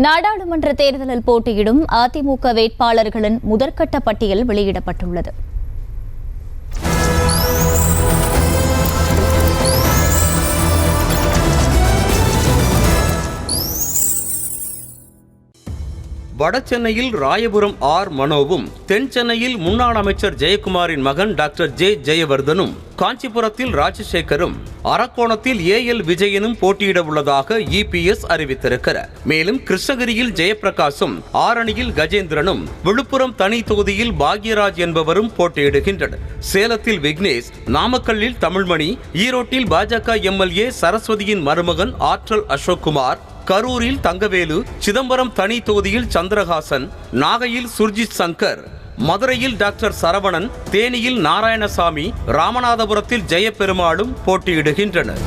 நாடாளுமன்ற தேர்தலில் போட்டியிடும் அதிமுக வேட்பாளர்களின் முதற்கட்ட பட்டியல் வெளியிடப்பட்டுள்ளது. வடசென்னையில் ராயபுரம் ஆர் மனோவும், தென் சென்னையில் முன்னாள் அமைச்சர் ஜெயக்குமாரின் மகன் டாக்டர் ஜே ஜெயவர்தனும், காஞ்சிபுரத்தில் ராஜசேகரும், அரக்கோணத்தில் ஏஎல் விஜயனும் போட்டியிட உள்ளதாக இபிஎஸ் அறிவித்திருக்கிறார். மேலும் கிருஷ்ணகிரியில் ஜெயபிரகாசும், ஆரணியில் கஜேந்திரனும், விழுப்புரம் தனி தொகுதியில் பாக்யராஜ் என்பவரும் போட்டியிடுகின்றனர். சேலத்தில் விக்னேஷ், நாமக்கல்லில் தமிழ்மணி, ஈரோட்டில் பாஜக எம்எல்ஏ சரஸ்வதியின் மருமகன் ஆற்றல் அசோக்குமார், கரூரில் தங்கவேலு, சிதம்பரம் தனி தொகுதியில் சந்திரஹாசன், நாகையில் சுர்ஜித் சங்கர், மதுரையில் டாக்டர் சரவணன், தேனியில் நாராயணசாமி, ராமநாதபுரத்தில் ஜெயபெருமாளும் போட்டியிடுகின்றனர்.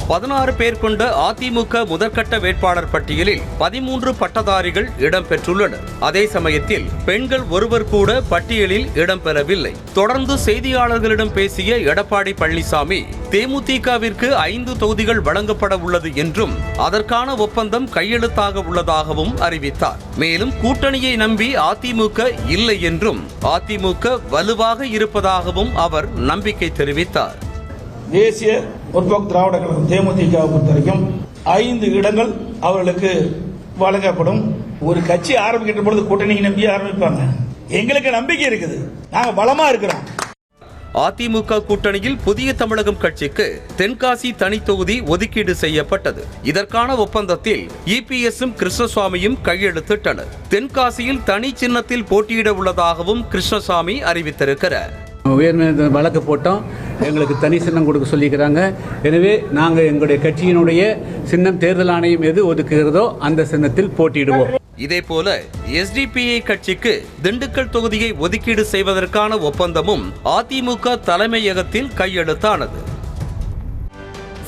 16 பேர் கொண்ட அதிமுக முதற்கட்ட வேட்பாளர் பட்டியலில் 13 பட்டதாரிகள் இடம்பெற்றுள்ளனர். அதே சமயத்தில் பெண்கள் ஒருவர் கூட பட்டியலில் இடம்பெறவில்லை. தொடர்ந்து செய்தியாளர்களிடம் பேசிய எடப்பாடி பழனிசாமி, தேமுதிகவிற்கு 5 தொகுதிகள் வழங்கப்பட உள்ளது என்றும் அதற்கான ஒப்பந்தம் கையெழுத்தாக உள்ளதாகவும் அறிவித்தார். மேலும் கூட்டணியை நம்பி அதிமுக இல்லை என்றும் அதிமுக வலுவாக இருப்பதாகவும் அவர் நம்பிக்கை தெரிவித்தார். தேசிய முற்போக்கு திராவிட கழகம் தேமுதிக பொறுத்த வரைக்கும் 5 இடங்கள் அவர்களுக்கு வழங்கப்படும். ஒரு கட்சி ஆரம்பிக்கின்ற பொழுது கூட்டணியை நம்பி ஆரம்பிப்பாங்க. எங்களுக்கு நம்பிக்கை இருக்குது, நாங்க பலமா இருக்கிறோம். அதிமுக கூட்டணியில் புதிய தமிழகம் கட்சிக்கு தென்காசி தனி தொகுதி ஒதுக்கீடு செய்யப்பட்டது. இதற்கான ஒப்பந்தத்தில் இபிஎஸும் கிருஷ்ணசுவாமியும் கையெழுத்திட்டனர். தென்காசியில் தனி சின்னத்தில் போட்டியிட உள்ளதாகவும் கிருஷ்ணசாமி அறிவித்திருக்கிறார். உயர்நீதிமன்ற வழக்கு போட்டோம், எங்களுக்கு தனி சின்னம் கொடுக்க சொல்லிக்கிறாங்க. எனவே நாங்கள் எங்களுடைய கட்சியினுடைய சின்னம் தேர்தல் ஆணையம் எது ஒதுக்குகிறதோ அந்த சின்னத்தில் போட்டியிடுவோம். இதேபோல எஸ்டிபிஐ கட்சிக்கு திண்டுக்கல் தொகுதியை ஒதுக்கீடு செய்வதற்கான ஒப்பந்தமும் அதிமுக தலைமையகத்தில் கையெழுத்தானது.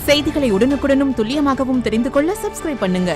செய்திகளை உடனுக்குடனும் துல்லியமாகவும் தெரிந்து கொள்ள சப்ஸ்கிரைப் பண்ணுங்க.